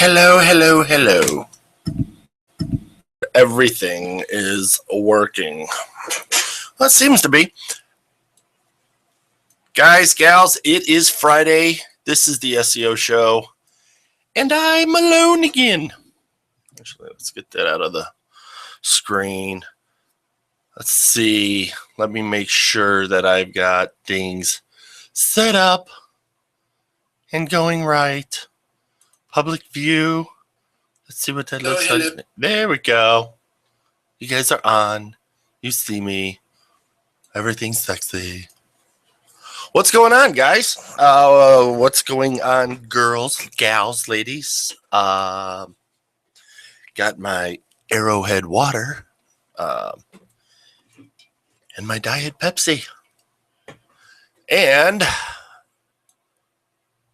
Hello, hello, hello. Everything is working. Well, it seems to be. Guys, gals, it is Friday. This is the SEO Show. And I'm alone again. Actually, let's get that out of the screen. Let's see. Let me make sure that I've got things set up and going right. Public view. Let's see what that looks like. There we go. You guys are on. You see me. Everything's sexy. What's going on, guys? What's going on, girls, gals, ladies? Got my Arrowhead water and my Diet Pepsi. And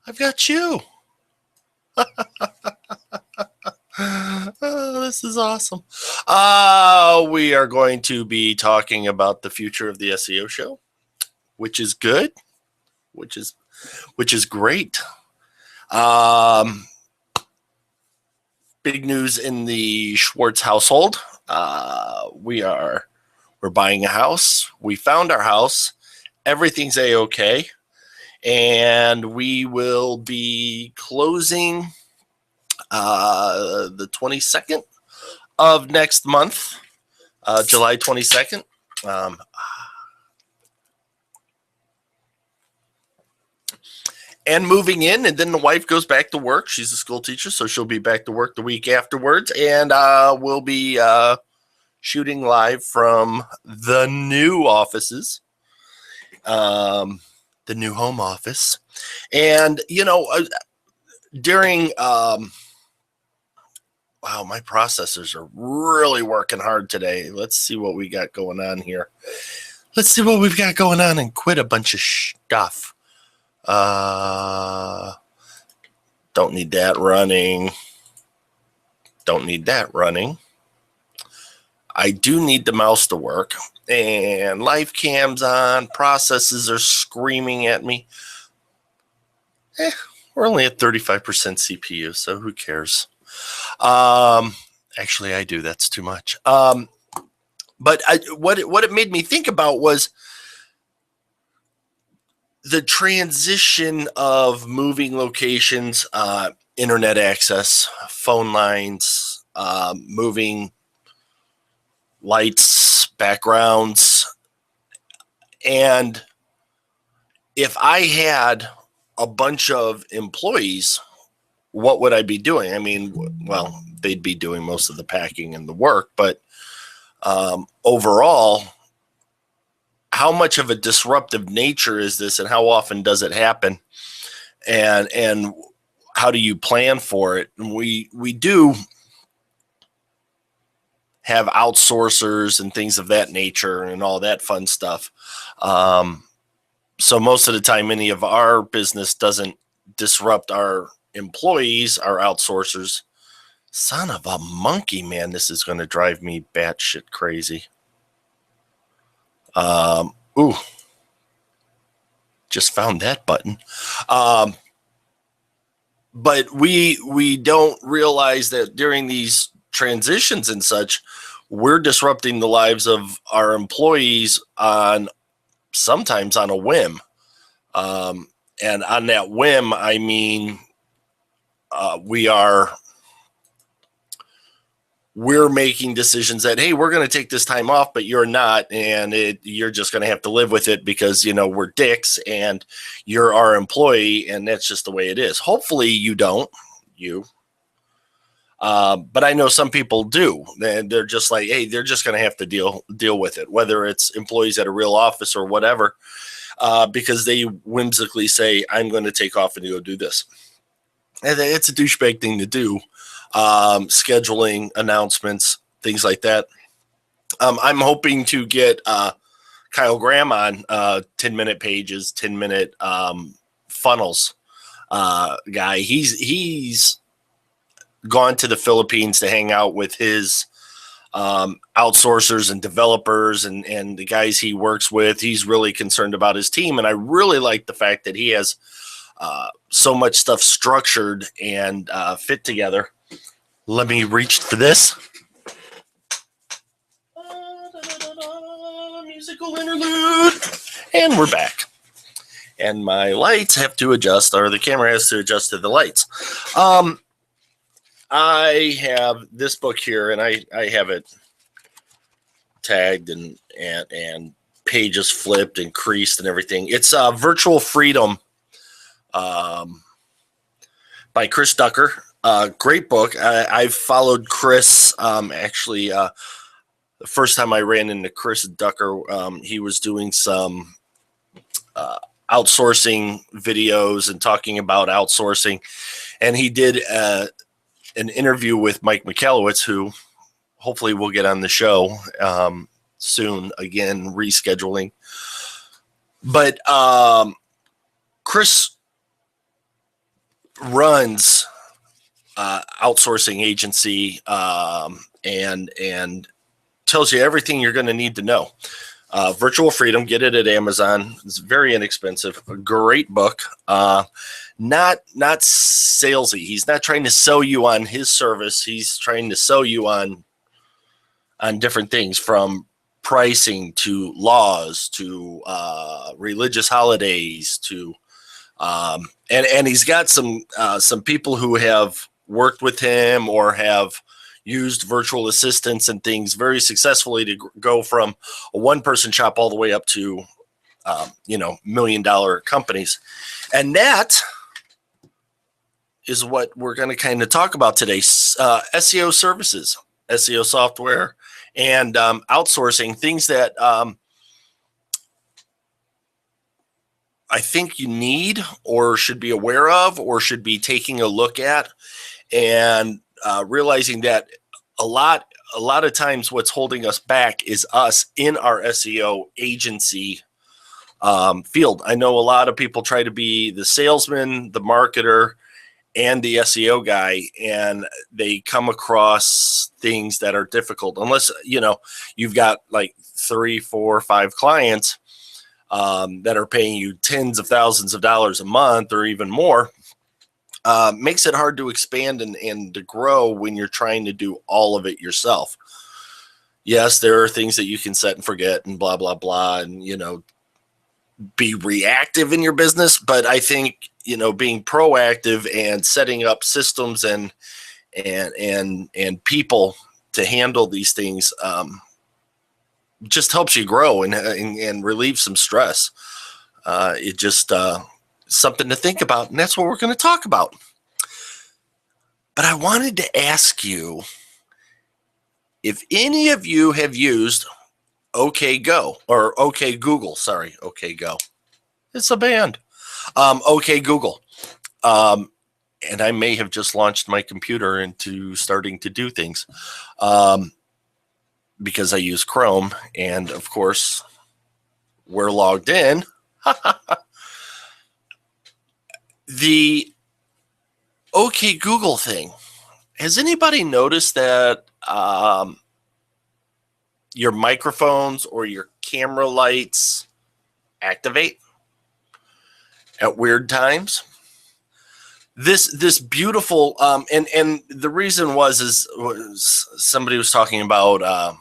I've got you. Oh, this is awesome. We are going to be talking about the future of the SEO show, which is good, which is great. Big news in the Schwarz household. We're buying a house. We found our house. Everything's A-okay. And we will be closing the 22nd of next month, July 22nd. And moving in, and then the wife goes back to work. She's a school teacher, so she'll be back to work the week afterwards. And we'll be shooting live from the new offices, the new home office. And, during wow, my processors are really working hard today. Let's see what we got going on here. Let's see what we've got going on and quit a bunch of stuff. Don't need that running. Don't need that running. I do need the mouse to work. And live cam's on. Processes are screaming at me. We're only at 35% CPU, so who cares? Actually, I do. That's too much. But what it made me think about was the transition of moving locations, internet access, phone lines, moving lights, backgrounds. And if I had a bunch of employees, what would I be doing? I mean, well, they'd be doing most of the packing and the work, but overall, how much of a disruptive nature is this, and how often does it happen, and how do you plan for it? And we do have outsourcers and things of that nature and all that fun stuff. So most of the time, any of our business doesn't disrupt our employees, our outsourcers. Son of a monkey, man, this is going to drive me batshit crazy. Ooh, just found that button. But we don't realize that during these transitions and such, we're disrupting the lives of our employees sometimes on a whim. And on that whim, I mean, we're making decisions that, hey, we're going to take this time off, but you're not, and you're just going to have to live with it because, we're dicks and you're our employee, and that's just the way it is. Hopefully you don't, but I know some people do. They're just like, hey, they're just going to have to deal with it, whether it's employees at a real office or whatever, because they whimsically say, I'm going to take off and go do this. And it's a douchebag thing to do. Scheduling announcements, things like that. I'm hoping to get Kyle Graham on 10-minute pages, 10-minute funnels guy. He's gone to the Philippines to hang out with his outsourcers and developers and the guys he works with. He's really concerned about his team, and I really like the fact that he has so much stuff structured and fit together. Let me reach for this. Musical interlude. And we're back. And my lights have to adjust, or the camera has to adjust to the lights. I have this book here, and I have it tagged and pages flipped and creased and everything. It's Virtual Freedom by Chris Ducker. Great book. I've followed Chris. Actually, the first time I ran into Chris Ducker, he was doing some outsourcing videos and talking about outsourcing. And he did an interview with Mike Michalowicz, who hopefully we'll get on the show soon, again, rescheduling. But Chris runs outsourcing agency and tells you everything you're going to need to know. Virtual Freedom, get it at Amazon. It's very inexpensive. A great book. Not salesy. He's not trying to sell you on his service. He's trying to sell you on different things, from pricing to laws to religious holidays to and he's got some people who have worked with him or have used virtual assistants and things very successfully to go from a one-person shop all the way up to $1 million companies. And that is what we're going to kind of talk about today. SEO services, SEO software, and outsourcing, things that I think you need or should be aware of or should be taking a look at, and realizing that a lot of times what's holding us back is us in our SEO agency field. I know a lot of people try to be the salesman, the marketer, and the SEO guy, and they come across things that are difficult unless you've got like 3, 4, 5 clients that are paying you tens of thousands of dollars a month or even more. Makes it hard to expand and to grow when you're trying to do all of it yourself. Yes, there are things that you can set and forget and blah, blah, blah, and, be reactive in your business. But I think, being proactive and setting up systems and people to handle these things just helps you grow and relieve some stress. It just something to think about, and that's what we're going to talk about. But I wanted to ask you if any of you have used OK Go or OK Google. Sorry, OK Go. It's a band. OK Google. And I may have just launched my computer into starting to do things because I use Chrome, and of course we're logged in. The OK Google thing. Has anybody noticed that your microphones or your camera lights activate at weird times? This beautiful and the reason was somebody was talking about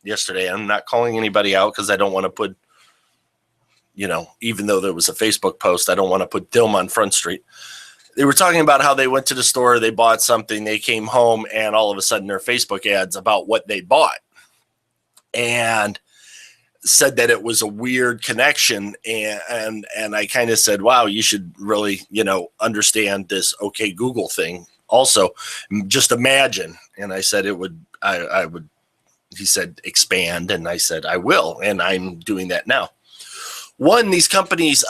yesterday. I'm not calling anybody out because I don't want to put, even though there was a Facebook post, I don't want to put them on Front Street. They were talking about how they went to the store, they bought something, they came home, and all of a sudden their Facebook ads about what they bought, and said that it was a weird connection. And I kind of said, wow, you should really, understand this OK Google thing. Also, just imagine. And I said I would, he said, expand. And I said, I will. And I'm doing that now. One, these companies,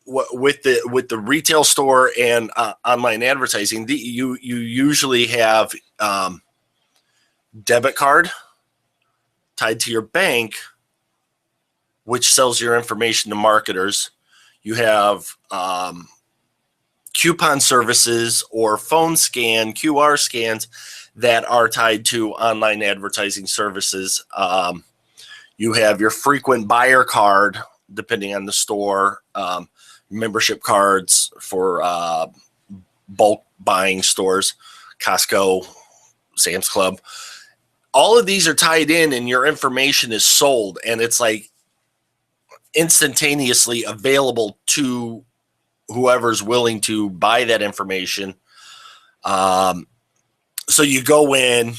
with the retail store and online advertising, you usually have debit card tied to your bank, which sells your information to marketers. You have coupon services or phone scan, QR scans that are tied to online advertising services. You have your frequent buyer card, depending on the store. membership cards for bulk buying stores, Costco, Sam's Club. All of these are tied in, and your information is sold, and it's like instantaneously available to whoever's willing to buy that information. So you go in,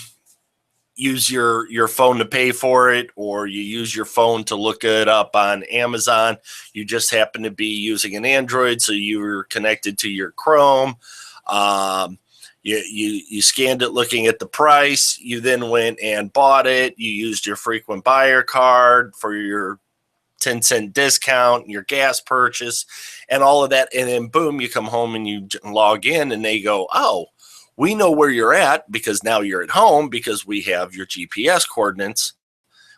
use your phone to pay for it, or you use your phone to look it up on Amazon. You just happen to be using an Android, so you're connected to your Chrome. You scanned it looking at the price. You then went and bought it. You used your frequent buyer card for your 10-cent discount, your gas purchase, and all of that. And then boom, you come home and you log in, and they go, oh, we know where you're at because now you're at home because we have your GPS coordinates,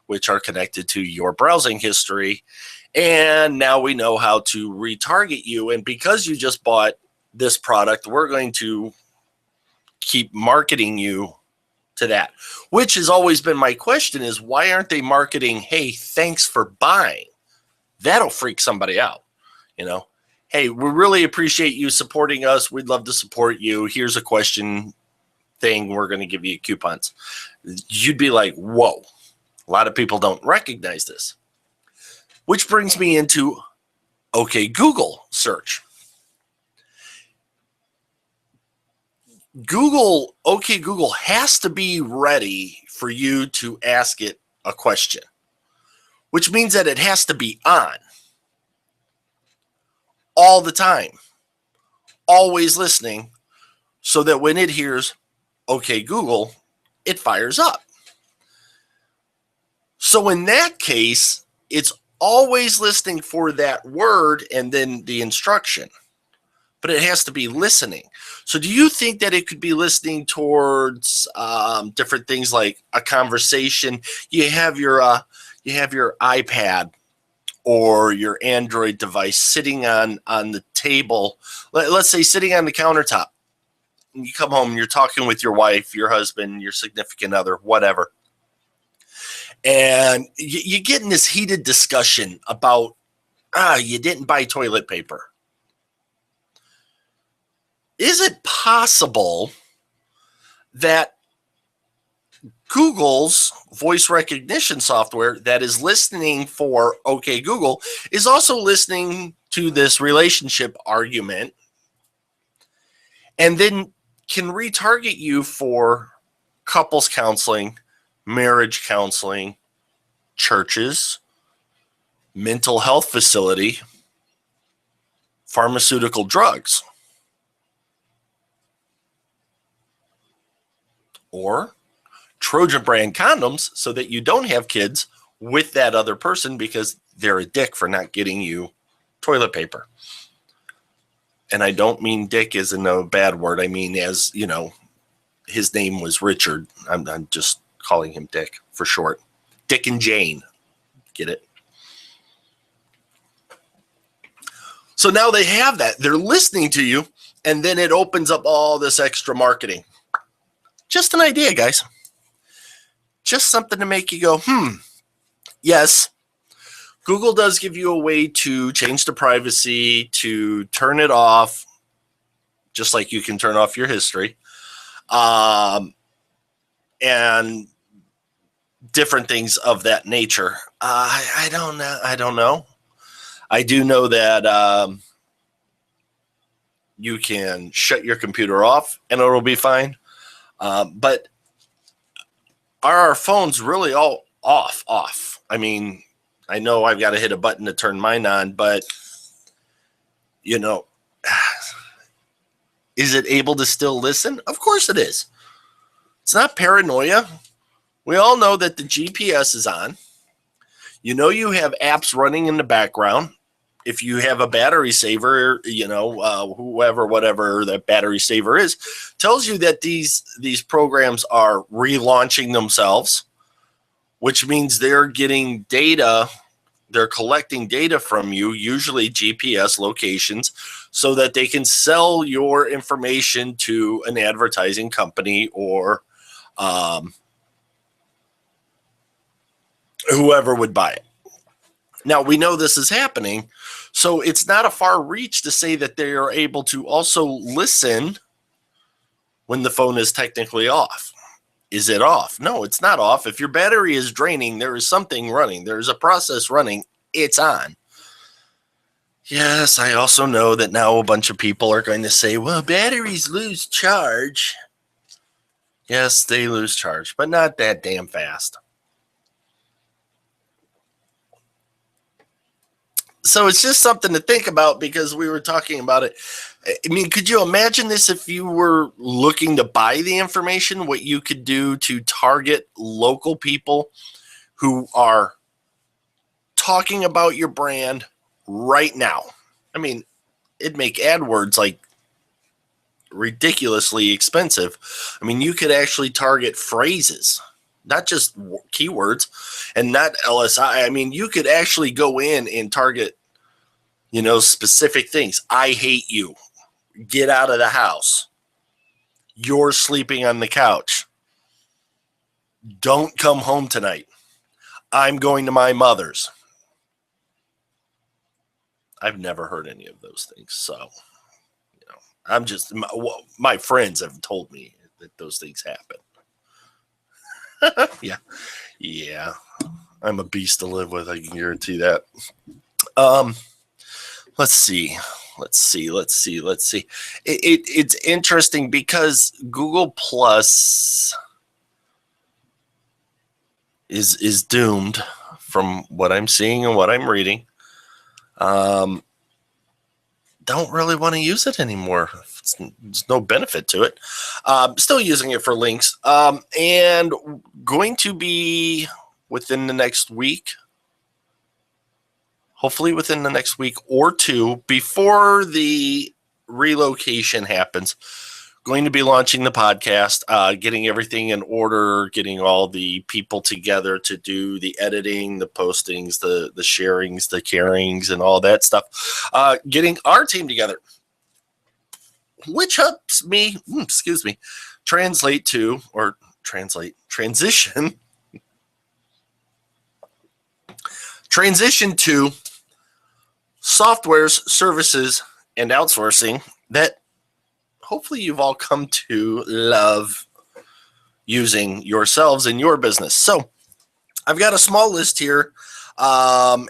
which are connected to your browsing history. And now we know how to retarget you. And because you just bought this product, we're going to keep marketing you to that, which has always been my question is, why aren't they marketing, hey, thanks for buying? That'll freak somebody out, Hey, we really appreciate you supporting us. We'd love to support you. Here's a question thing. We're going to give you coupons. You'd be like, whoa. A lot of people don't recognize this. Which brings me into OK Google search. OK Google has to be ready for you to ask it a question, which means that it has to be on all the time, always listening, so that when it hears OK Google, it fires up. So in that case, it's always listening for that word and then the instruction, but it has to be listening. So do you think that it could be listening towards different things like a conversation? You have your iPad or your Android device sitting on the table, let's say sitting on the countertop. And you come home and you're talking with your wife, your husband, your significant other, whatever. And you get in this heated discussion about, you didn't buy toilet paper. Is it possible that Google's voice recognition software that is listening for OK Google is also listening to this relationship argument and then can retarget you for couples counseling, marriage counseling, churches, mental health facility, pharmaceutical drugs, or Trojan brand condoms so that you don't have kids with that other person because they're a dick for not getting you toilet paper. And I don't mean dick as in a bad word. I mean, as his name was Richard. I'm just calling him Dick for short. Dick and Jane. Get it? So now they have that. They're listening to you, and then it opens up all this extra marketing. Just an idea, guys. Just something to make you go, Yes, Google does give you a way to change the privacy, to turn it off, just like you can turn off your history, and different things of that nature. I don't know. I do know that you can shut your computer off and it'll be fine. But are our phones really all off? I mean, I know I've got to hit a button to turn mine on, but is it able to still listen? Of course it is. It's not paranoia. We all know that the GPS is on. You have apps running in the background. If you have a battery saver, whatever that battery saver is, tells you that these programs are relaunching themselves, which means they're getting data. They're collecting data from you, usually GPS locations, so that they can sell your information to an advertising company or whoever would buy it. Now, we know this is happening, so it's not a far reach to say that they are able to also listen when the phone is technically off. Is it off? No, it's not off. If your battery is draining, there is something running. There is a process running. It's on. Yes, I also know that now a bunch of people are going to say, well, batteries lose charge. Yes, they lose charge, but not that damn fast. So it's just something to think about because we were talking about it. I mean, could you imagine this if you were looking to buy the information, what you could do to target local people who are talking about your brand right now? I mean, it'd make AdWords like ridiculously expensive. I mean, you could actually target phrases, not just keywords and not LSI. I mean, you could actually go in and target, specific things. I hate you. Get out of the house. You're sleeping on the couch. Don't come home tonight. I'm going to my mother's. I've never heard any of those things. So, I'm just, my friends have told me that those things happen. Yeah. I'm a beast to live with. I can guarantee that. Let's see. It's interesting because Google Plus is doomed from what I'm seeing and what I'm reading. Don't really want to use it anymore. There's no benefit to it. Still using it for links. And going to be within the next week. Hopefully within the next week or two, before the relocation happens, going to be launching the podcast, getting everything in order, getting all the people together to do the editing, the postings, the sharings, the carings, and all that stuff. Getting our team together, which helps me, transition to softwares, services, and outsourcing that hopefully you've all come to love using yourselves in your business. So I've got a small list here, and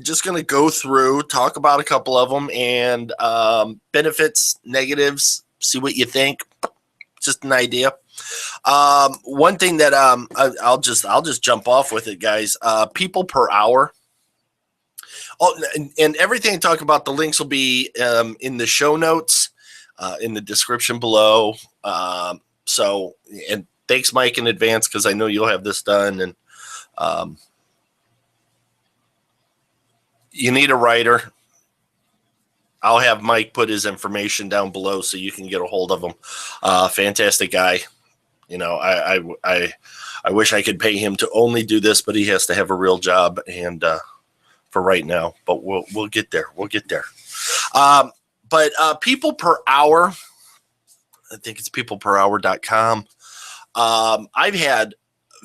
just going to go through, talk about a couple of them, and benefits, negatives, see what you think. Just an idea. One thing that I'll just jump off with it, guys. People per hour. Oh, and everything I talk about, the links will be in the show notes, in the description below. So, and thanks, Mike, in advance, because I know you'll have this done. And you need a writer. I'll have Mike put his information down below so you can get a hold of him. Fantastic guy. I wish I could pay him to only do this, but he has to have a real job, and for right now. But we'll get there. But people per hour, I think it's peopleperhour.com. I've had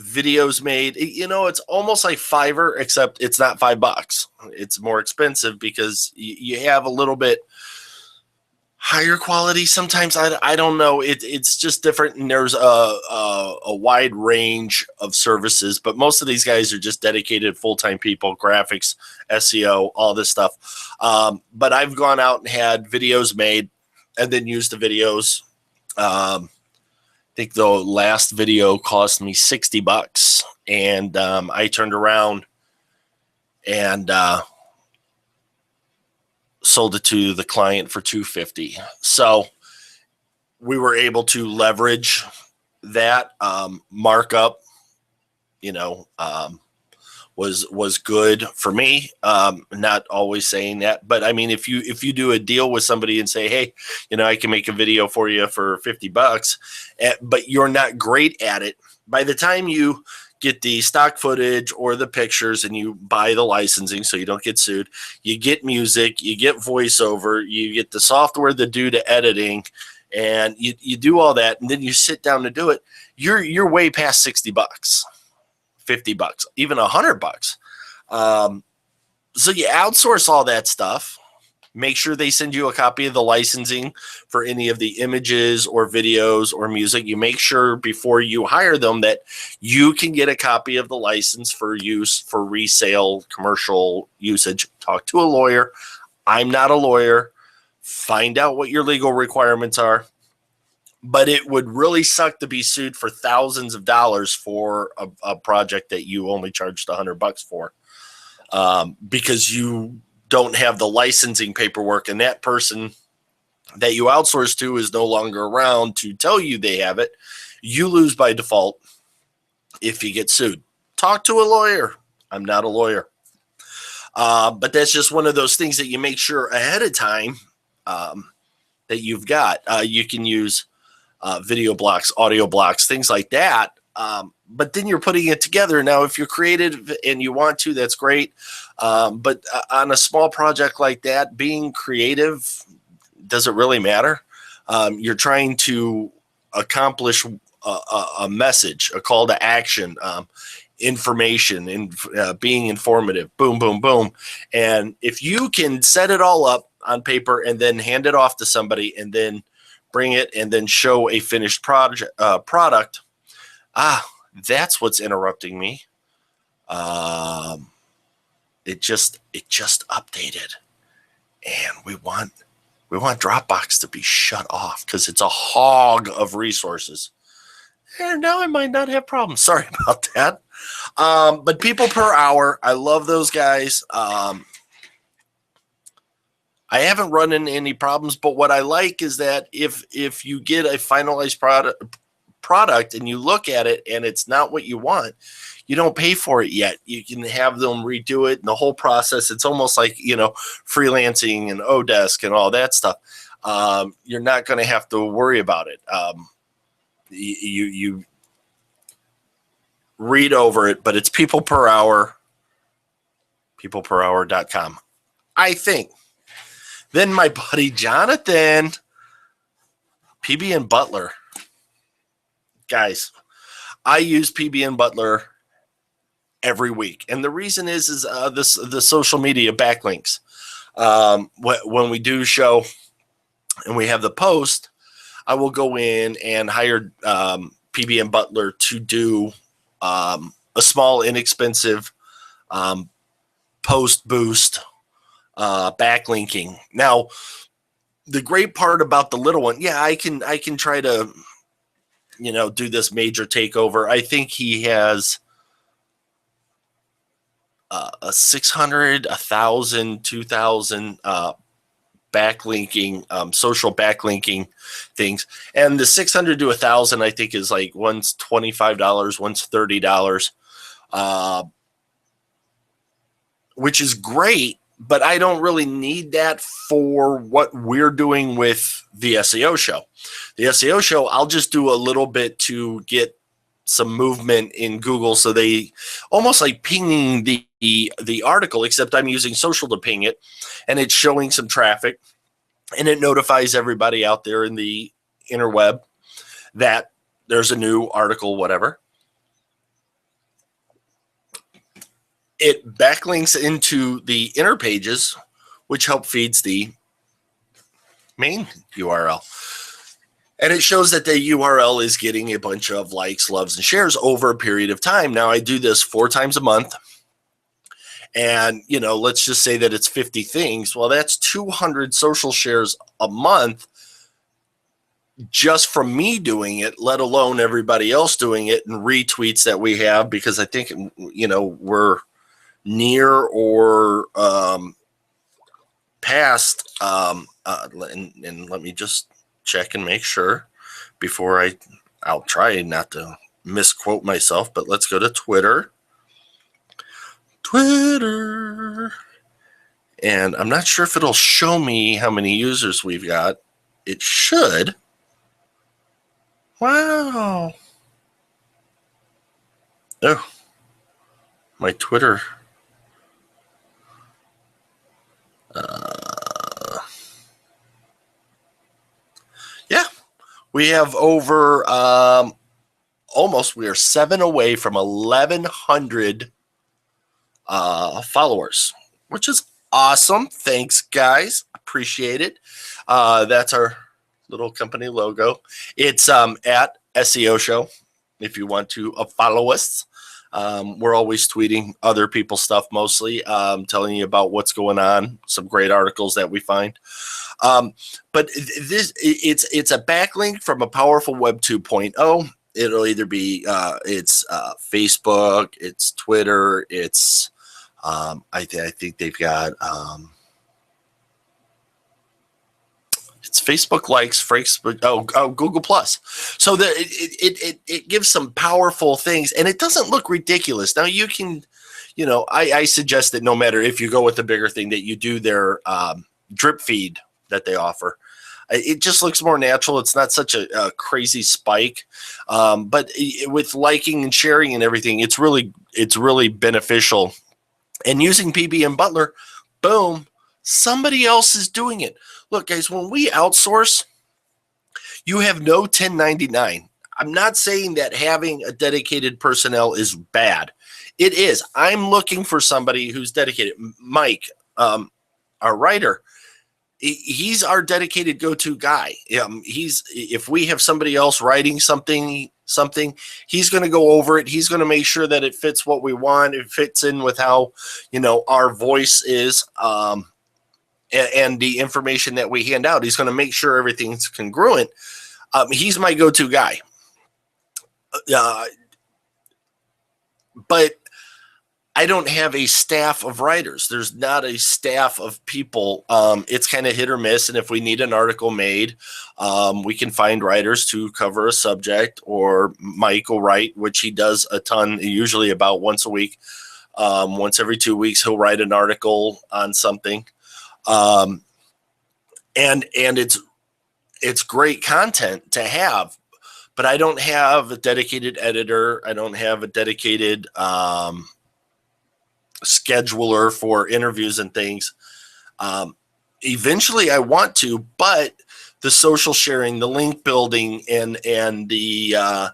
videos made. It's almost like Fiverr, except it's not $5. It's more expensive because you have a little bit higher quality. Sometimes I don't know. It's just different, and there's a wide range of services. But most of these guys are just dedicated full-time people, graphics, SEO, all this stuff. But I've gone out and had videos made, and then used the videos. I think the last video cost me $60, and I turned around and sold it to the client for $250. So we were able to leverage that markup. Was good for me. Not always saying that, but I mean, if you do a deal with somebody and say, hey, I can make a video for you for $50, but you're not great at it, by the time you get the stock footage or the pictures and you buy the licensing so you don't get sued, you get music, you get voiceover, you get the software to do the editing, and you do all that, and then you sit down to do it, you're way past $60, $50, even $100. So you outsource all that stuff. Make sure they send you a copy of the licensing for any of the images or videos or music. You make sure before you hire them that you can get a copy of the license for use for resale, commercial usage. Talk to a lawyer. I'm not a lawyer. Find out what your legal requirements are. But it would really suck to be sued for thousands of dollars for a project that you only charged $100 for, because you don't have the licensing paperwork, and that person that you outsource to is no longer around to tell you they have it. You lose by default if you get sued. Talk to a lawyer. I'm not a lawyer. But that's just one of those things that you make sure ahead of time that you've got. You can use video blocks, audio blocks, things like that. But then you're putting it together. Now, if you're creative and you want to, that's great. But on a small project like that, being creative doesn't really matter. You're trying to accomplish a message, a call to action, information, and being informative. Boom, boom, boom. And if you can set it all up on paper and then hand it off to somebody and then bring it and then show a finished product, that's what's interrupting me. It just updated, and we want Dropbox to be shut off because it's a hog of resources. And now I might not have problems. Sorry about that. But people per hour, I love those guys. I haven't run into any problems, but what I like is that if you get a finalized product and you look at it and it's not what you want, you don't pay for it yet. You can have them redo it and the whole process. It's almost like, freelancing and Odesk and all that stuff. You're not going to have to worry about it. You read over it, but it's people per hour, peopleperhour.com, I think. Then my buddy Jonathan, PB and Butler. Guys, I use PB and Butler every week. And the reason is the social media backlinks. When we do show and we have the post, I will go in and hire PB and Butler to do a small, inexpensive post boost backlinking. Now, the great part about the little one, I can try to, do this major takeover. I think he has a 600, 1,000, 2,000 backlinking, social backlinking things. And the 600 to 1,000, I think, is like one's $25, one's $30, which is great. But I don't really need that for what we're doing with the SEO show. The SEO show, I'll just do a little bit to get some movement in Google. So they almost like pinging the article, except I'm using social to ping it, and it's showing some traffic, and it notifies everybody out there in the interweb that there's a new article, whatever. It backlinks into the inner pages, which help feeds the main URL. And it shows that the URL is getting a bunch of likes, loves, and shares over a period of time. Now, I do this 4 times a month. And, let's just say that it's 50 things. Well, that's 200 social shares a month just from me doing it, let alone everybody else doing it and retweets that we have, because I think, we're near or past, and let me just check and make sure before I'll try not to misquote myself, but let's go to Twitter. And I'm not sure if it'll show me how many users we've got. It should. Wow. Oh, my Twitter. We have over we are 7 away from 1,100 followers. which is awesome. Thanks, guys. Appreciate it. That's our little company logo. It's at SEO Show if you want to follow us. We're always tweeting other people's stuff, mostly telling you about what's going on, some great articles that we find. But it's a backlink from a powerful Web 2.0. It'll either be it's Facebook, it's Twitter, it's I think they've got it's Facebook likes, Facebook, Google Plus. So it gives some powerful things, and it doesn't look ridiculous. Now you can, I suggest that no matter if you go with the bigger thing, that you do their drip feed that they offer. It just looks more natural. It's not such a crazy spike, but with liking and sharing and everything, it's really beneficial. And using PB and Butler, boom, somebody else is doing it. Look, guys, when we outsource, you have no 1099. I'm not saying that having a dedicated personnel is bad. It is. I'm looking for somebody who's dedicated. Mike, our writer, he's our dedicated go-to guy. If we have somebody else writing something, he's going to go over it. He's going to make sure that it fits what we want. It fits in with how, our voice is, and the information that we hand out. He's going to make sure everything's congruent. He's my go-to guy. But I don't have a staff of writers. There's not a staff of people. It's kind of hit or miss. And if we need an article made, we can find writers to cover a subject, or Mike will write, which he does a ton, usually about once a week. Once every 2 weeks, he'll write an article on something. And it's great content to have, but I don't have a dedicated editor. I don't have a dedicated, scheduler for interviews and things. Eventually I want to, but the social sharing, the link building, and the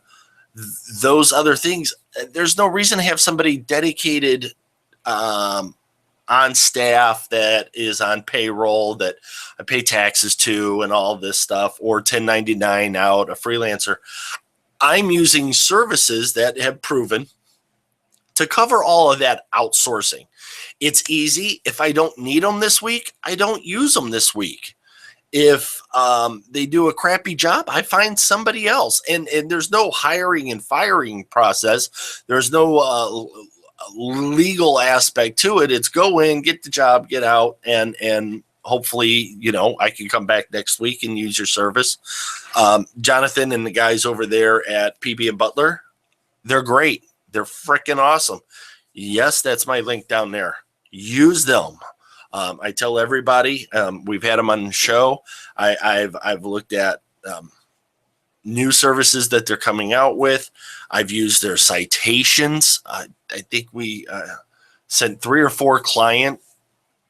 those other things, there's no reason to have somebody dedicated on staff that is on payroll that I pay taxes to and all this stuff, or 1099 out, a freelancer. I'm using services that have proven to cover all of that outsourcing. It's easy. If I don't need them this week, I don't use them this week. If they do a crappy job, I find somebody else. And there's no hiring and firing process. There's no legal aspect to it. It's go in, get the job, get out, and hopefully, I can come back next week and use your service. Jonathan and the guys over there at PB and Butler, they're great. They're freaking awesome. Yes, that's my link down there. Use them. I tell everybody, we've had them on the show. I've looked at new services that they're coming out with. I've used their citations. I think we sent 3 or 4 client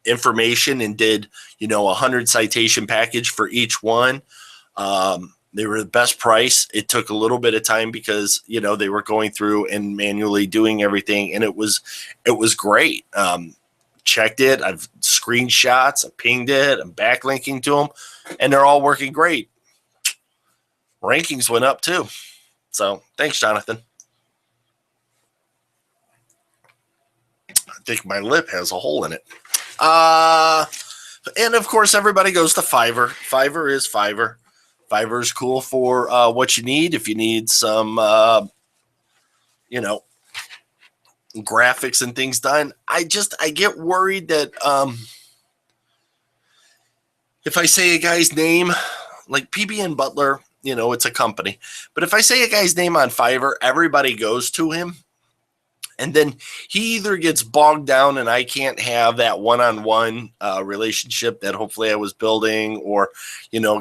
information and did, 100 citation package for each one. They were the best price. It took a little bit of time because, they were going through and manually doing everything, and it was great. Checked it. I've screenshots. I pinged it. I'm backlinking to them, and they're all working great. Rankings went up too. So thanks, Jonathan. I think my lip has a hole in it. And of course, everybody goes to Fiverr. Fiverr is Fiverr. Fiverr is cool for what you need. If you need some, graphics and things done, I get worried that if I say a guy's name, like PB and Butler, it's a company. But if I say a guy's name on Fiverr, everybody goes to him. And then he either gets bogged down and I can't have that one-on-one relationship that hopefully I was building, or,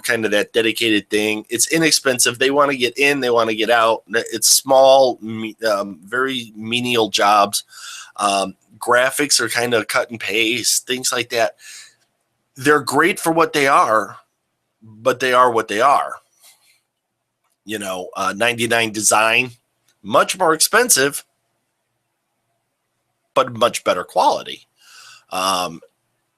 kind of that dedicated thing. It's inexpensive. They want to get in, they want to get out. It's small, very menial jobs. Graphics are kind of cut and paste, things like that. They're great for what they are, but they are what they are. 99 design, much more expensive, but much better quality.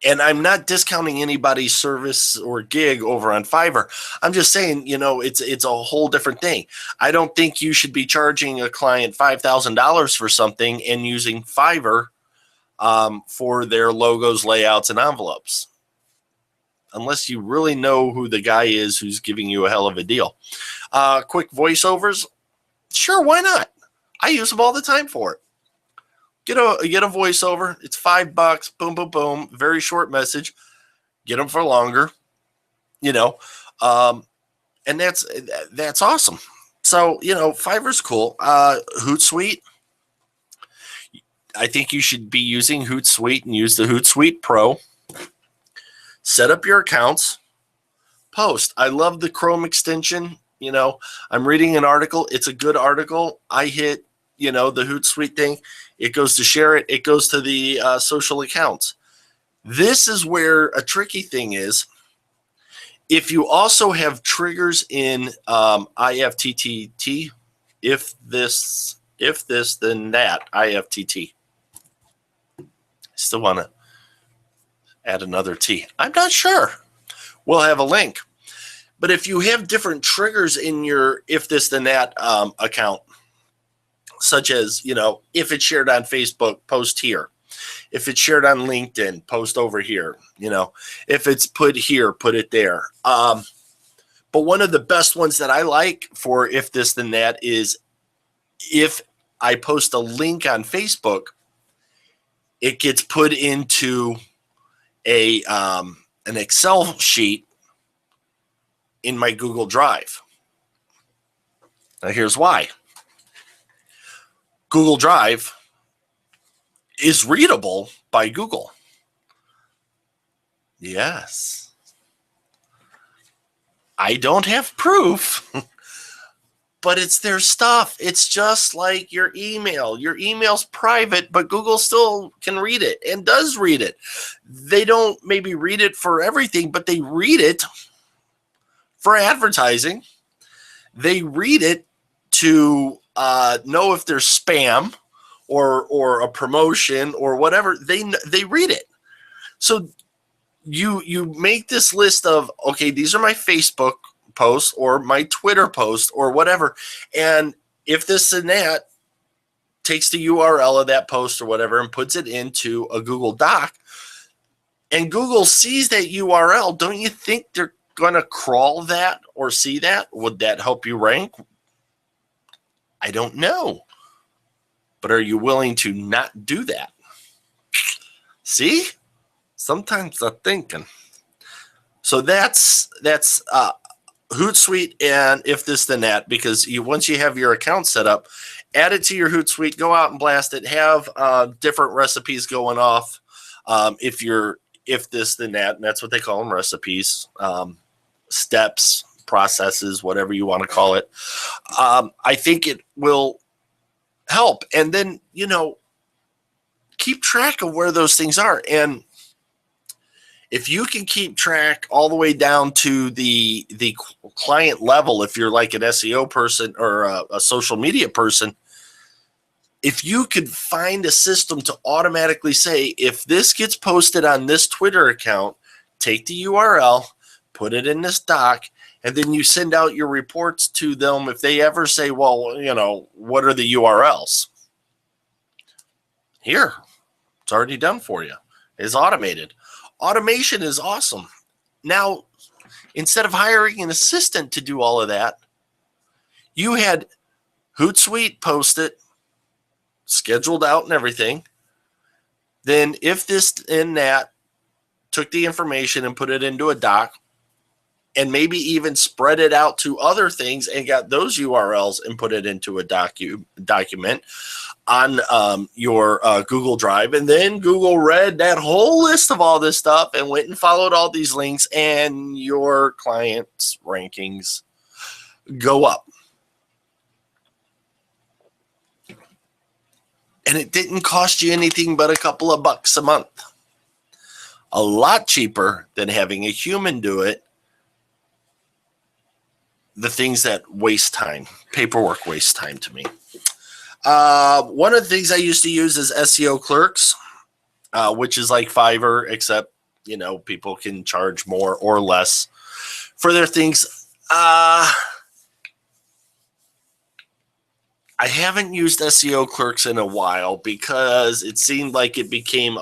And I'm not discounting anybody's service or gig over on Fiverr. I'm just saying, it's a whole different thing. I don't think you should be charging a client $5,000 for something and using Fiverr for their logos, layouts, and envelopes, unless you really know who the guy is who's giving you a hell of a deal. Quick voiceovers, sure, why not? I use them all the time for it. Get a voiceover. It's $5. Boom, boom, boom. Very short message. Get them for longer. And that's awesome. So Fiverr's cool. Hootsuite. I think you should be using Hootsuite and use the Hootsuite Pro. Set up your accounts. Post. I love the Chrome extension. I'm reading an article. It's a good article. I hit the Hootsuite thing. It goes to share it. It goes to the social accounts. This is where a tricky thing is. If you also have triggers in IFTTT, if this, then that, IFTT. Still want to add another T. I'm not sure. We'll have a link. But if you have different triggers in your if this, then that account, such as, if it's shared on Facebook, post here. If it's shared on LinkedIn, post over here. If it's put here, put it there. But one of the best ones that I like for if this, then that is if I post a link on Facebook, it gets put into an Excel sheet in my Google Drive. Now here's why. Google Drive is readable by Google. Yes. I don't have proof, but it's their stuff. It's just like your email. Your email's private, but Google still can read it and does read it. They don't maybe read it for everything, but they read it for advertising. They read it to know if there's spam or a promotion or whatever. They read it. So you make this list of, okay, these are my Facebook posts or my Twitter post or whatever, and if this and that, takes the URL of that post or whatever and puts it into a Google Doc, and Google sees that URL, don't you think they're going to crawl that or see that? Would that help you rank? I don't know. But are you willing to not do that? See? Sometimes I'm thinking. So that's Hootsuite and if this, then that, because once you have your account set up, add it to your Hootsuite, go out and blast it, have different recipes going off. If this, then that, and that's what they call them, recipes, steps, processes, whatever you want to call it. I think it will help. And then, keep track of where those things are. And if you can keep track all the way down to the client level, if you're like an SEO person or a social media person, if you could find a system to automatically say, if this gets posted on this Twitter account, take the URL, put it in this doc, and then you send out your reports to them if they ever say, well, what are the URLs? Here, it's already done for you. It's automated. Automation is awesome. Now, instead of hiring an assistant to do all of that, you had Hootsuite post it, scheduled out and everything. Then if this and that, took the information and put it into a doc, and maybe even spread it out to other things and got those URLs and put it into a document on your Google Drive. And then Google read that whole list of all this stuff and went and followed all these links, and your clients' rankings go up. And it didn't cost you anything but a couple of bucks a month. A lot cheaper than having a human do it. The things that waste time, paperwork wastes time to me. One of the things I used to use is SEO Clerks. which is like Fiverr, except, people can charge more or less for their things. I haven't used SEO Clerks in a while because it seemed like it became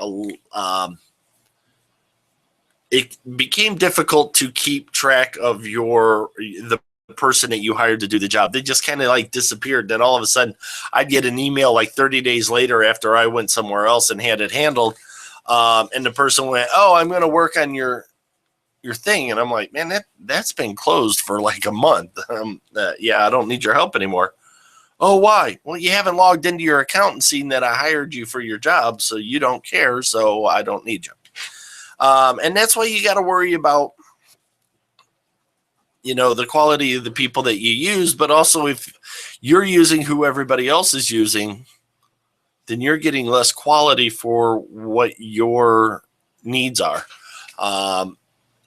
difficult to keep track of the person that you hired to do the job. They just kind of like disappeared. Then all of a sudden I'd get an email like 30 days later after I went somewhere else and had it handled. And the person went, "Oh, I'm going to work on your thing." And I'm like, "Man, that's been closed for like a month. Yeah, I don't need your help anymore." "Oh, why?" "Well, you haven't logged into your account and seen that I hired you for your job, so you don't care, so I don't need you." And that's why you got to worry about, the quality of the people that you use, but also if you're using who everybody else is using, then you're getting less quality for what your needs are.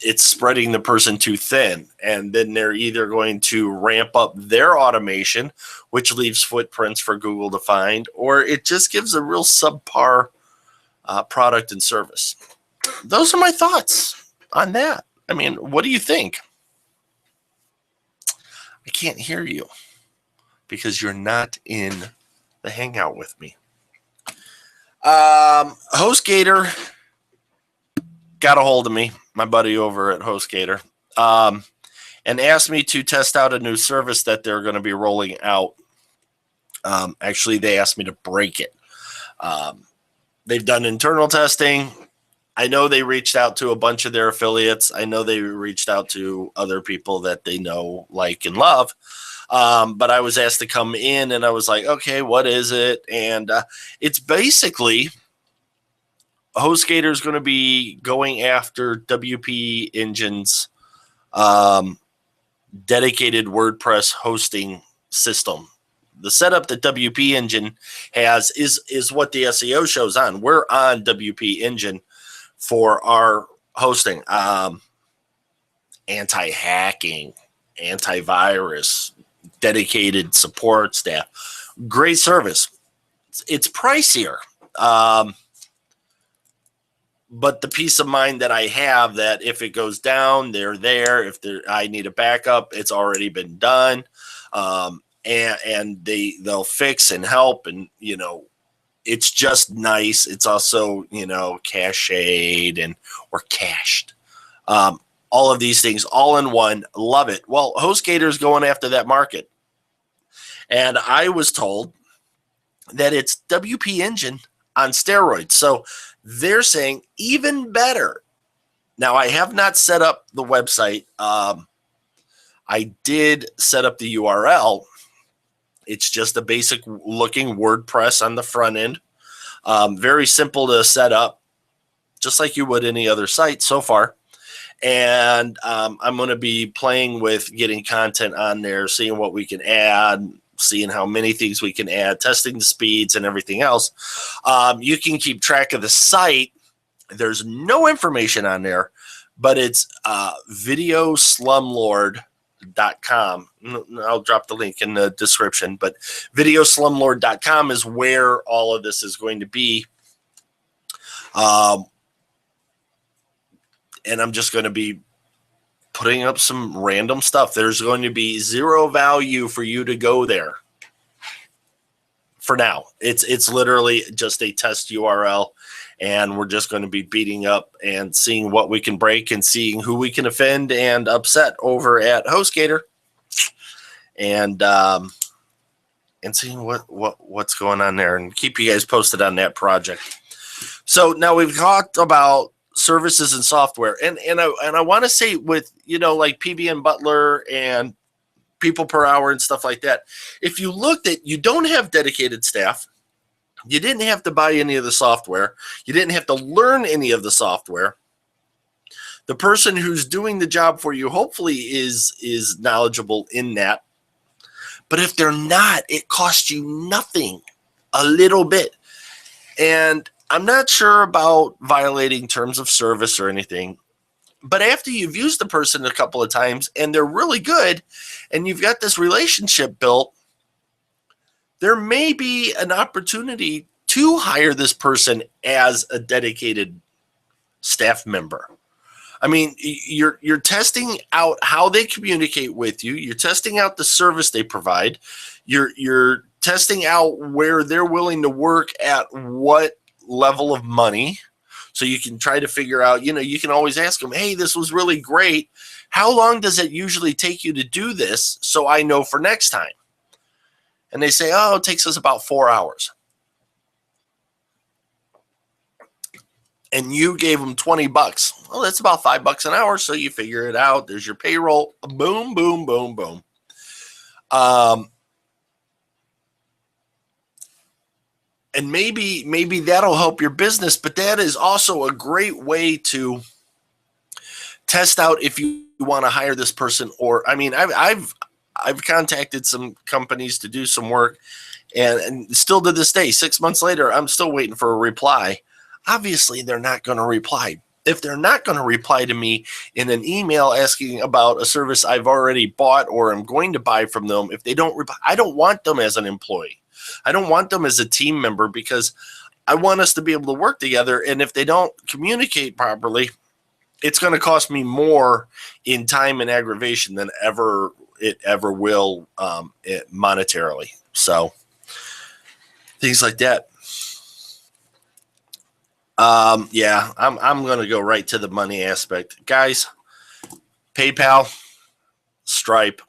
It's spreading the person too thin, and then they're either going to ramp up their automation, which leaves footprints for Google to find, or it just gives a real subpar product and service. Those are my thoughts on that. I mean, what do you think? I can't hear you because you're not in the Hangout with me. HostGator got a hold of me, my buddy over at HostGator, and asked me to test out a new service that they're going to be rolling out. Actually, they asked me to break it. They've done internal testing. I know they reached out to a bunch of their affiliates. I know they reached out to other people that they know, like, and love. But I was asked to come in, and I was like, okay, what is it? And it's basically HostGator is going to be going after WP Engine's dedicated WordPress hosting system. The setup that WP Engine has is what the SEO show's on. We're on WP Engine for our hosting, anti-hacking, antivirus, dedicated support staff, great service. It's pricier, but the peace of mind that I have that if it goes down, they're there. If I need a backup, it's already been done, and they'll fix and help, and it's just nice. It's also, cached or cached. All of these things all in one. Love it. Well, HostGator is going after that market. And I was told that it's WP Engine on steroids. So they're saying even better. Now, I have not set up the website. I did set up the URL. It's just a basic looking WordPress on the front end. Very simple to set up, just like you would any other site so far. And I'm going to be playing with getting content on there, seeing what we can add, seeing how many things we can add, testing the speeds and everything else. You can keep track of the site. There's no information on there, but it's videoslumlord.com. I'll drop the link in the description, but videoslumlord.com is where all of this is going to be. And I'm just going to be putting up some random stuff. There's going to be zero value for you to go there for now. It's literally just a test URL, and we're just going to be beating up and seeing what we can break and seeing who we can offend and upset over at HostGator, and seeing what's going on there, and keep you guys posted on that project. So now we've talked about services and software, and I want to say with like PBN Butler and people per hour and stuff like that, if you looked at, you don't have dedicated staff, you didn't have to buy any of the software, you didn't have to learn any of the software. The person who's doing the job for you hopefully is knowledgeable in that, but if they're not, it costs you nothing, a little bit. And I'm not sure about violating terms of service or anything, but after you've used the person a couple of times and they're really good and you've got this relationship built, there may be an opportunity to hire this person as a dedicated staff member. I mean, you're testing out how they communicate with you. You're testing out the service they provide. You're testing out where they're willing to work at what level of money. So you can try to figure out, you can always ask them, hey, this was really great. How long does it usually take you to do this? So I know for next time. And they say, oh, it takes us about 4 hours. And you gave them $20. Well, that's about $5 an hour. So you figure it out. There's your payroll. Boom, boom, boom, boom. And maybe that'll help your business, but that is also a great way to test out if you want to hire this person. Or, I mean, I've contacted some companies to do some work, and still to this day, 6 months later, I'm still waiting for a reply. Obviously, they're not going to reply. If they're not going to reply to me in an email asking about a service I've already bought or am going to buy from them, if they don't reply, I don't want them as an employee. I don't want them as a team member, because I want us to be able to work together. And if they don't communicate properly, it's going to cost me more in time and aggravation than it ever will monetarily. So things like that. Yeah, I'm going to go right to the money aspect. Guys, PayPal, Stripe,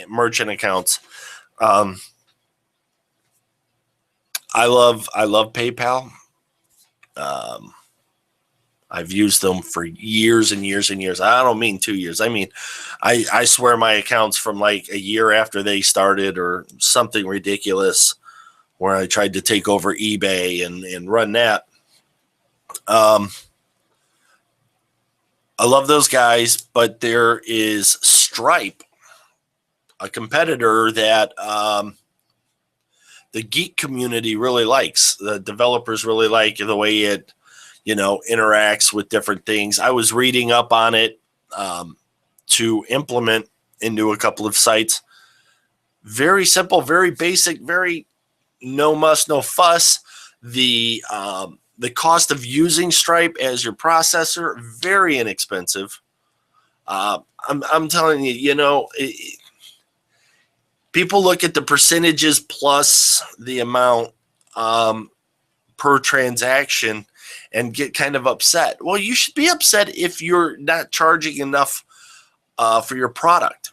merchant accounts. I love PayPal. I've used them for years and years and years. I don't mean 2 years. I mean, I swear my accounts from like a year after they started or something ridiculous, where I tried to take over eBay and run that. I love those guys, but there is Stripe, a competitor that the geek community really likes. The developers really like the way it, interacts with different things. I was reading up on it to implement into a couple of sites. Very simple, very basic, very no muss, no fuss. The cost of using Stripe as your processor, very inexpensive. I'm telling you, people look at the percentages plus the amount per transaction and get kind of upset. Well, you should be upset if you're not charging enough for your product.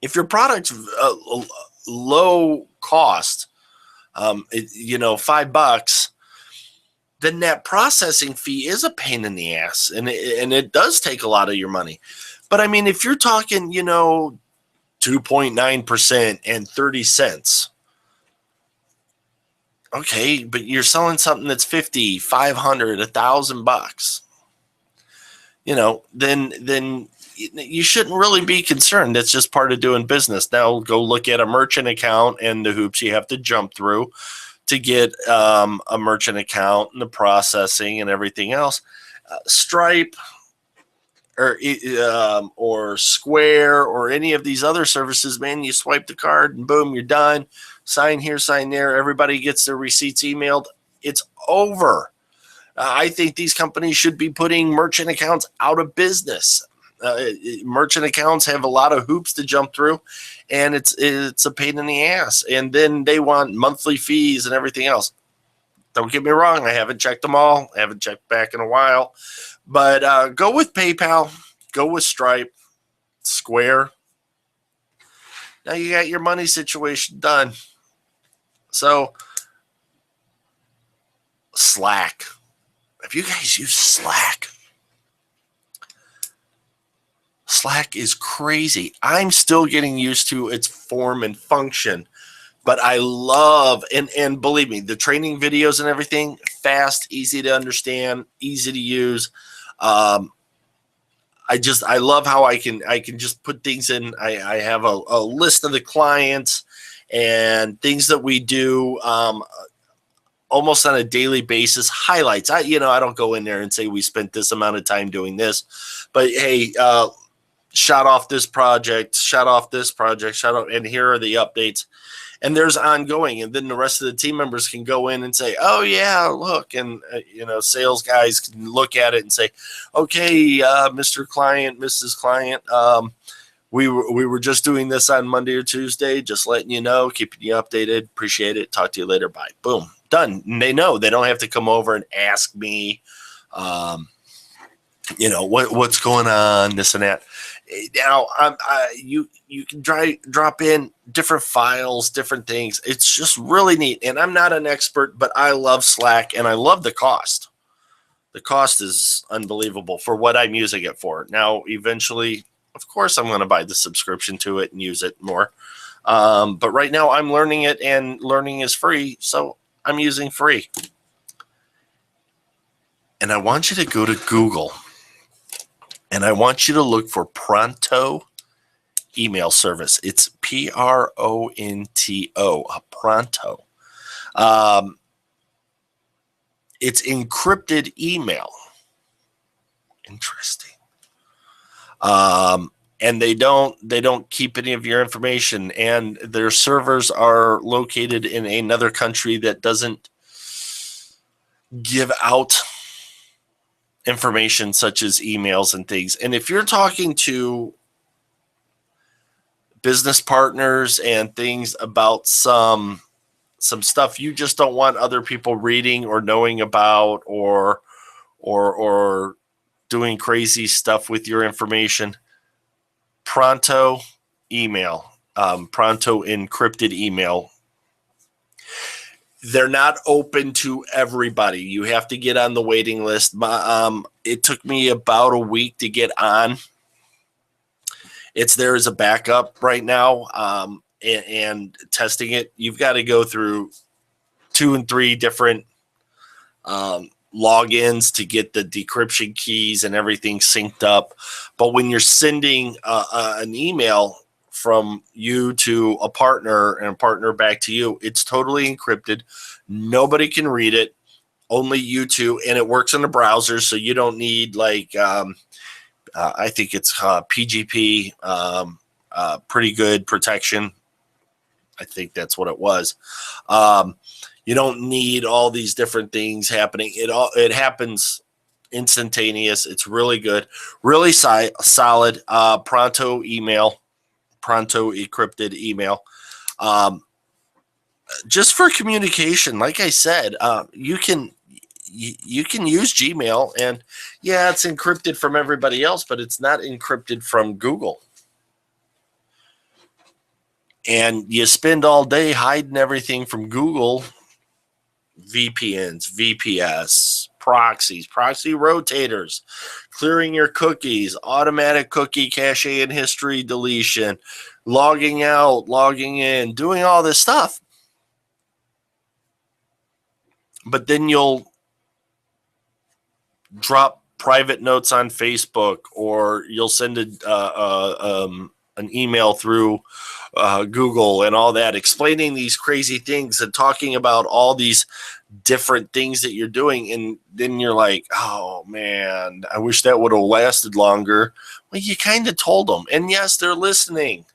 If your product's low cost, $5, then that processing fee is a pain in the ass, and it does take a lot of your money. But I mean, if you're talking, 2.9% and 30 cents. Okay, but you're selling something that's $50, $500, $1,000. Then you shouldn't really be concerned. That's just part of doing business. Now go look at a merchant account and the hoops you have to jump through to get a merchant account and the processing and everything else. Stripe or Square or any of these other services, man, you swipe the card and boom, you're done. Sign here, sign there. Everybody gets their receipts emailed. It's over. I think these companies should be putting merchant accounts out of business. Merchant accounts have a lot of hoops to jump through, and it's a pain in the ass. And then they want monthly fees and everything else. Don't get me wrong. I haven't checked them all. I haven't checked back in a while. But go with PayPal. Go with Stripe. Square. Now you got your money situation done. So, Slack. If you guys use Slack, Slack is crazy. I'm still getting used to its form and function, but I love, and believe me, the training videos and everything, fast, easy to understand, easy to use. I love how I can just put things in. I have a list of the clients and things that we do almost on a daily basis, highlights. I don't go in there and say we spent this amount of time doing this, but hey, shot off this project, and here are the updates. And there's ongoing, and then the rest of the team members can go in and say, oh yeah, look, and sales guys can look at it and say, okay, Mr. Client, Mrs. Client, we were just doing this on Monday or Tuesday, just letting you know, keeping you updated, appreciate it, talk to you later, bye, boom, done. And they know, they don't have to come over and ask me what's going on, this and that. Now, you can drop in different files, different things. It's just really neat. And I'm not an expert, but I love Slack, and I love the cost. The cost is unbelievable for what I'm using it for. Now, eventually, of course, I'm going to buy the subscription to it and use it more. But right now, I'm learning it, and learning is free, so I'm using free. And I want you to go to Google. And I want you to look for Pronto email service. It's Pronto, Pronto. It's encrypted email. Interesting. And they don't keep any of your information, and their servers are located in another country that doesn't give out information such as emails and things. And if you're talking to business partners and things about some stuff you just don't want other people reading or knowing about, or doing crazy stuff with your information, Pronto email, Pronto encrypted email. They're not open to everybody. You have to get on the waiting list. It took me about a week to get on. It's there as a backup right now, and testing it. You've got to go through 2 and 3 different logins to get the decryption keys and everything synced up. But when you're sending an email from you to a partner and a partner back to you, it's totally encrypted. Nobody can read it, only you two, and it works in the browser, so you don't need I think it's PGP, pretty good protection. I think that's what it was. You don't need all these different things happening. It happens instantaneous. It's really good, really solid. Pronto email. Pronto encrypted email, just for communication. Like I said, you can use Gmail, and yeah, it's encrypted from everybody else, but it's not encrypted from Google. And you spend all day hiding everything from Google, VPNs, VPS, proxies, proxy rotators, clearing your cookies, automatic cookie cache and history deletion, logging out, logging in, doing all this stuff. But then you'll drop private notes on Facebook, or you'll send an email through Google and all that, explaining these crazy things and talking about all these different things that you're doing. And then you're like, oh man, I wish that would have lasted longer. Well, you kind of told them. And yes, they're listening.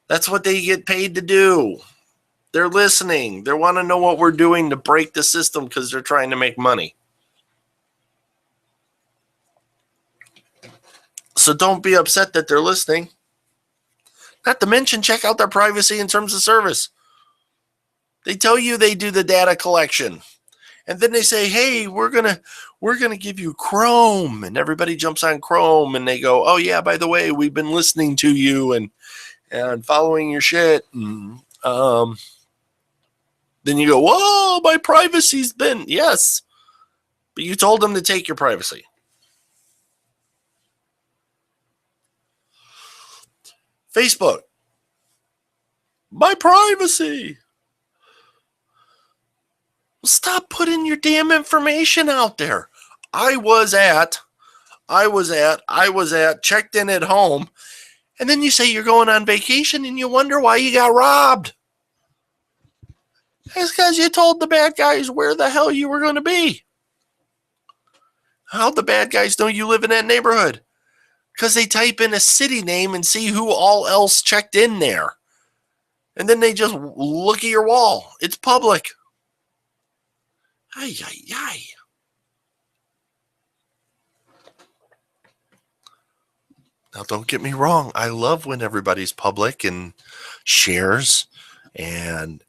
That's what they get paid to do. They're listening. They want to know what we're doing to break the system because they're trying to make money. So don't be upset that they're listening. Not to mention, check out their privacy and terms of service. They tell you they do the data collection, and then they say, "Hey, we're gonna give you Chrome," and everybody jumps on Chrome, and they go, "Oh yeah, by the way, we've been listening to you and following your shit." And, then you go, "Whoa, my privacy's been..." Yes, but you told them to take your privacy. Facebook, my privacy. Stop putting your damn information out there. I was at, checked in at home, and then you say you're going on vacation and you wonder why you got robbed. It's because you told the bad guys where the hell you were going to be. How'd the bad guys know you live in that neighborhood? Because they type in a city name and see who all else checked in there. And then they just look at your wall. It's public. Ay, ay, ay. Now, don't get me wrong. I love when everybody's public and shares and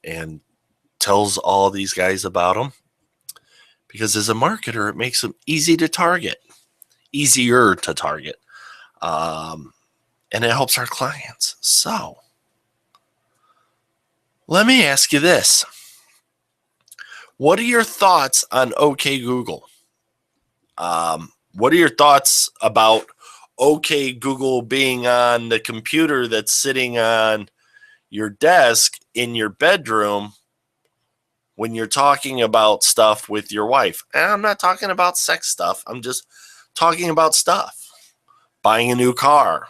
tells all these guys about them. Because as a marketer, it makes them easier to target. And it helps our clients. So, let me ask you this. What are your thoughts on OK Google? What are your thoughts about OK Google being on the computer that's sitting on your desk in your bedroom when you're talking about stuff with your wife? And I'm not talking about sex stuff. I'm just talking about stuff. Buying a new car,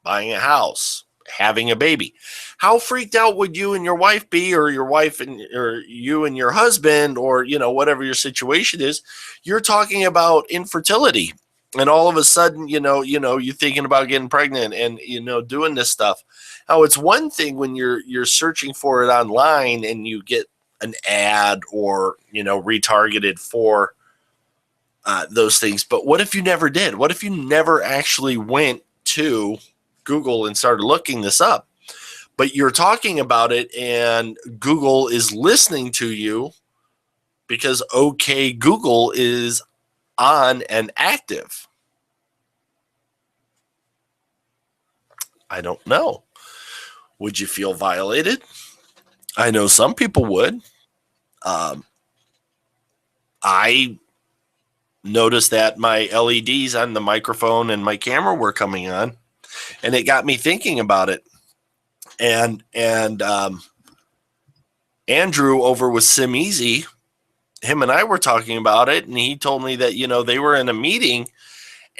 buying a house, having a baby. How freaked out would you and your wife be, or your wife or you and your husband, or, whatever your situation is? You're talking about infertility. And all of a sudden, you're thinking about getting pregnant and, doing this stuff. Now, it's one thing when you're searching for it online and you get an ad or, retargeted for those things. But what if you never did? What if you never actually went to Google and started looking this up? But you're talking about it and Google is listening to you because OK Google is on and active. I don't know. Would you feel violated? I know some people would. I noticed that my LEDs on the microphone and my camera were coming on, and it got me thinking about it. And Andrew over with SimEasy, him and I were talking about it, and he told me that, they were in a meeting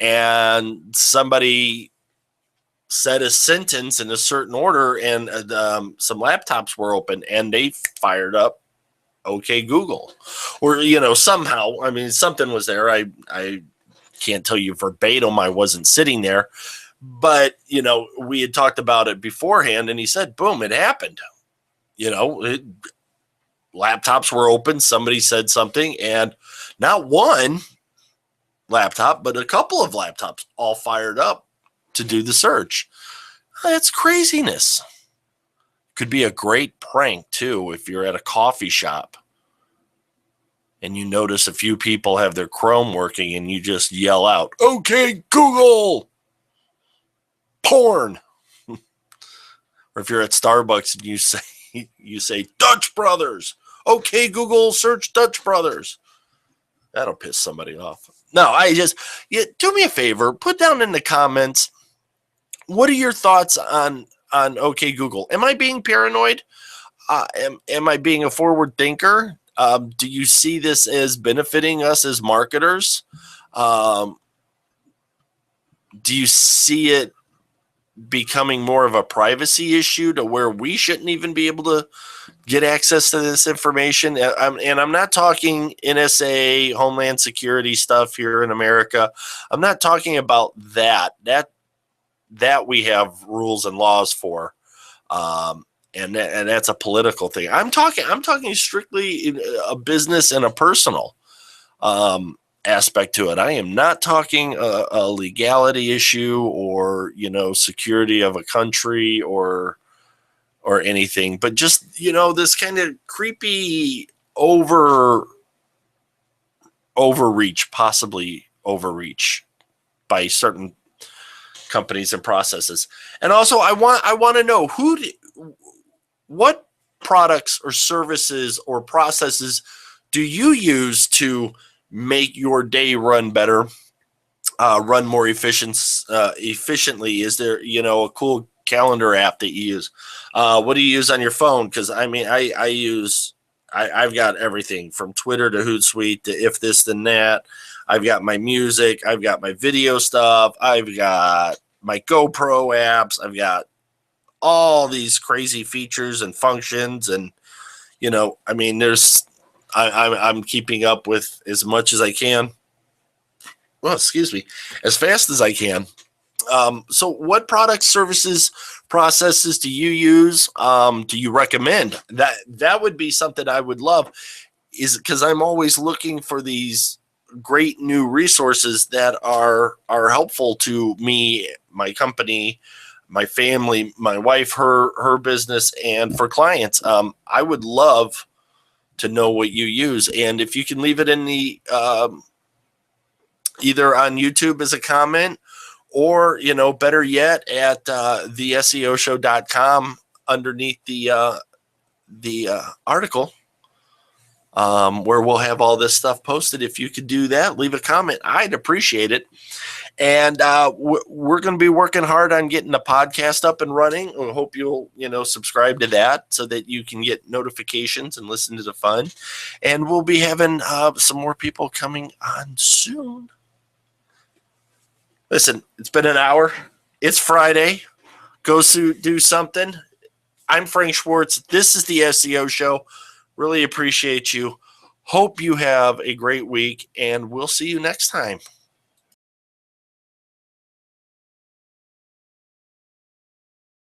and somebody said a sentence in a certain order, and some laptops were open and they fired up OK Google, or, somehow, I mean, something was there. I can't tell you verbatim. I wasn't sitting there, but, we had talked about it beforehand, and he said, boom, it happened. Laptops were open. Somebody said something, and not one laptop, but a couple of laptops all fired up to do the search. That's craziness. Could be a great prank too if you're at a coffee shop and you notice a few people have their Chrome working and you just yell out, OK Google, porn. Or if you're at Starbucks and you say Dutch Brothers, OK Google, search Dutch Brothers. That'll piss somebody off. No, do me a favor, put down in the comments, what are your thoughts on OK Google? Am I being paranoid? Am I being a forward thinker? Do you see this as benefiting us as marketers? Do you see it becoming more of a privacy issue to where we shouldn't even be able to get access to this information? And I'm not talking NSA, Homeland Security stuff here in America. I'm not talking about that. That we have rules and laws for, and that's a political thing. I'm talking strictly a business and a personal aspect to it. I am not talking a legality issue or security of a country or anything, but just this kind of creepy possibly overreach by certain companies and processes. And also I want to know what products or services or processes do you use to make your day run better, run more efficiently? Is there a cool calendar app that you use? What do you use on your phone? Because I've got everything from Twitter to Hootsuite to If This Then That. I've got my music. I've got my video stuff. I've got my GoPro apps. I've got all these crazy features and functions. And, I'm keeping up with as much as I can. Well, excuse me, as fast as I can. So what products, services, processes do you use? Do you recommend? That would be something I would love, is because I'm always looking for these great new resources that are helpful to me, my company, my family, my wife, her business, and for clients. I would love to know what you use, and if you can leave it in the either on YouTube as a comment, or better yet, at the SEOshow.com underneath the article, where we'll have all this stuff posted. If you could do that, leave a comment, I'd appreciate it. And we're going to be working hard on getting the podcast up and running. I hope you'll subscribe to that so that you can get notifications and listen to the fun. And we'll be having some more people coming on soon. Listen, it's been an hour. It's Friday. Go do something. I'm Frank Schwarz. This is the SEO Show. Really appreciate you. Hope you have a great week, and we'll see you next time.